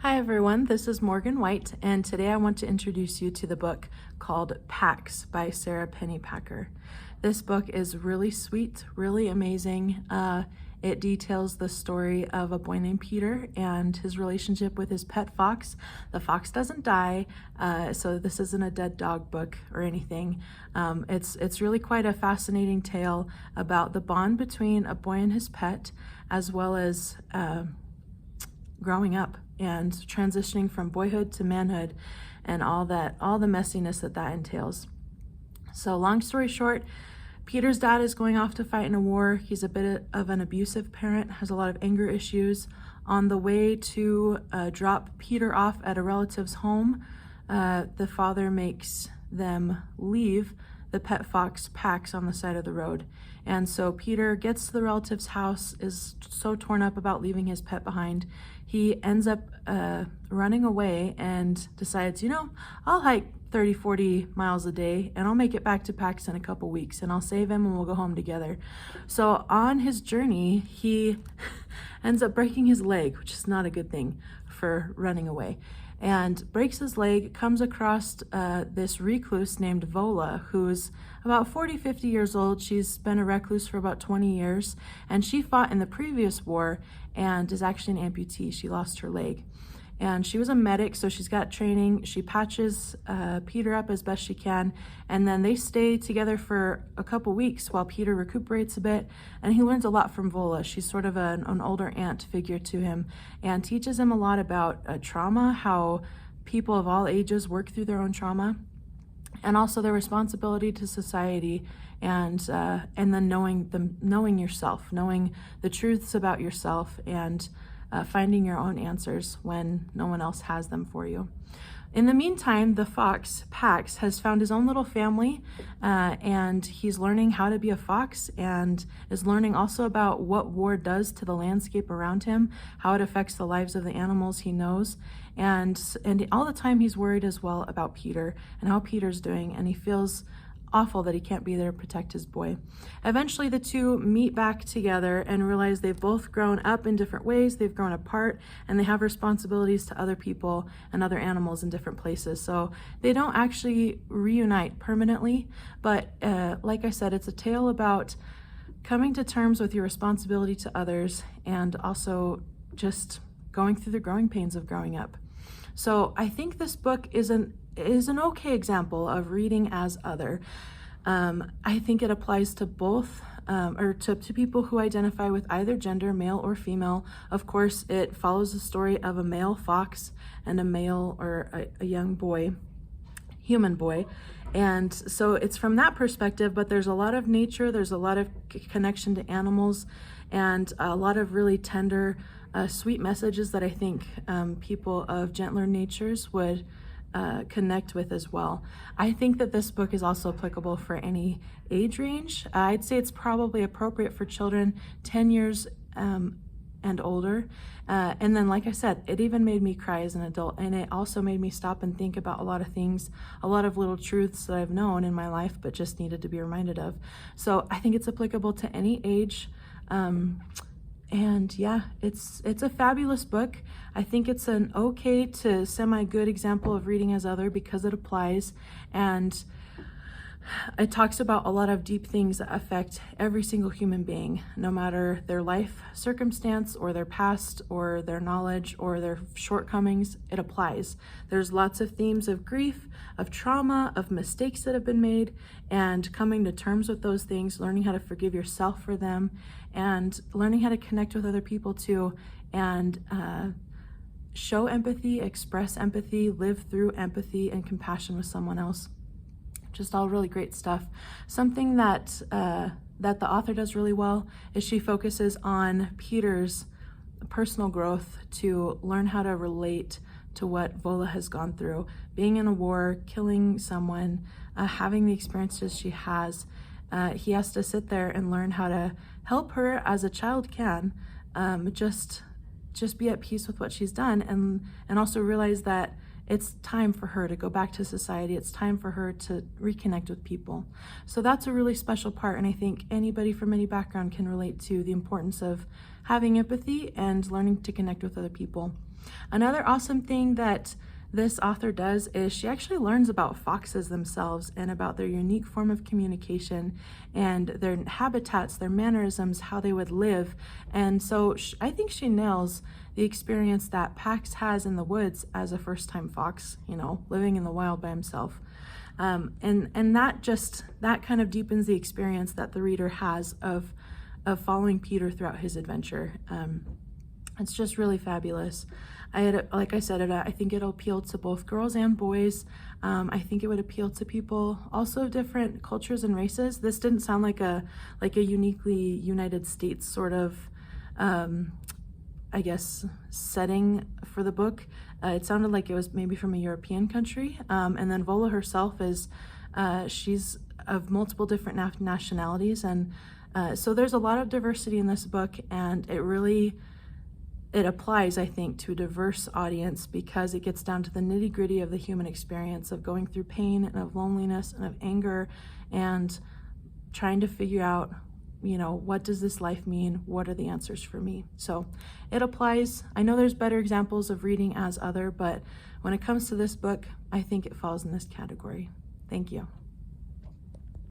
Hi everyone, this is Morgan White, and today I want to introduce you to the book called Pax by Sarah Pennypacker. This book is really sweet, really amazing. It details the story of a boy named Peter and his relationship with his pet fox. The fox doesn't die, so this isn't a dead dog book or anything. It's really quite a fascinating tale about the bond between a boy and his pet, as well as growing up and transitioning from boyhood to manhood and all the messiness that entails. So long story short, Peter's dad is going off to fight in a war. He's a bit of an abusive parent, has a lot of anger issues. On the way to drop Peter off at a relative's home, the father makes them leave the pet fox Pax on the side of the road. And so Peter gets to the relative's house, is so torn up about leaving his pet behind. He ends up running away and decides, I'll hike 30, 40 miles a day and I'll make it back to Pax in a couple weeks and I'll save him and we'll go home together. So on his journey, he ends up breaking his leg, which is not a good thing for running away, and breaks his leg, comes across this recluse named Vola, who's about 40, 50 years old. She's been a recluse for about 20 years, and she fought in the previous war and is actually an amputee. She lost her leg. And she was a medic, so she's got training. She patches Peter up as best she can, and then they stay together for a couple weeks while Peter recuperates a bit, and he learns a lot from Vola. She's sort of an older aunt figure to him and teaches him a lot about trauma, how people of all ages work through their own trauma, and also their responsibility to society, and then knowing yourself, knowing the truths about yourself, and finding your own answers when no one else has them for you. In the meantime, the fox, Pax, has found his own little family, and he's learning how to be a fox and is learning also about what war does to the landscape around him, how it affects the lives of the animals he knows, and all the time he's worried as well about Peter and how Peter's doing, and he feels awful that he can't be there to protect his boy. Eventually the two meet back together and realize they've both grown up in different ways, they've grown apart, and they have responsibilities to other people and other animals in different places. So they don't actually reunite permanently, but like I said, it's a tale about coming to terms with your responsibility to others and also just going through the growing pains of growing up. So I think this book is an okay example of reading as other. I think it applies to both, or to people who identify with either gender, male or female. Of course, it follows the story of a male fox and a male or a young boy, human boy. And so it's from that perspective, but there's a lot of nature, there's a lot of connection to animals, and a lot of really tender, sweet messages that I think people of gentler natures would connect with as well. I think that this book is also applicable for any age range. I'd say it's probably appropriate for children 10 years and older. And then, like I said, it even made me cry as an adult, and it also made me stop and think about a lot of things, a lot of little truths that I've known in my life but just needed to be reminded of. So I think it's applicable to any age. And yeah, it's a fabulous book. I think it's an okay to semi-good example of reading as other because it applies, and it talks about a lot of deep things that affect every single human being, no matter their life circumstance or their past or their knowledge or their shortcomings. It applies. There's lots of themes of grief, of trauma, of mistakes that have been made, and coming to terms with those things, learning how to forgive yourself for them, and learning how to connect with other people too, and show empathy, express empathy, live through empathy and compassion with someone else. Just all really great stuff. Something that that the author does really well is she focuses on Peter's personal growth to learn how to relate to what Vola has gone through, being in a war, killing someone, having the experiences she has. He has to sit there and learn how to help her as a child can, just be at peace with what she's done, and also realize that it's time for her to go back to society. It's time for her to reconnect with people. So that's a really special part, and I think anybody from any background can relate to the importance of having empathy and learning to connect with other people. Another awesome thing that this author does is she actually learns about foxes themselves and about their unique form of communication and their habitats, their mannerisms, how they would live. And so I think she nails the experience that Pax has in the woods as a first-time fox, you know, living in the wild by himself. And that kind of deepens the experience that the reader has of following Peter throughout his adventure. It's just really fabulous. Like I said, I think it'll appeal to both girls and boys. I think it would appeal to people also of different cultures and races. This didn't sound like a uniquely United States sort of, I guess, setting for the book. It sounded like it was maybe from a European country. And then Vola herself she's of multiple different nationalities. And so there's a lot of diversity in this book, and it applies, I think, to a diverse audience because it gets down to the nitty-gritty of the human experience of going through pain and of loneliness and of anger and trying to figure out, you know, what does this life mean? What are the answers for me? So it applies. I know there's better examples of reading as other, but when it comes to this book, I think it falls in this category. Thank you.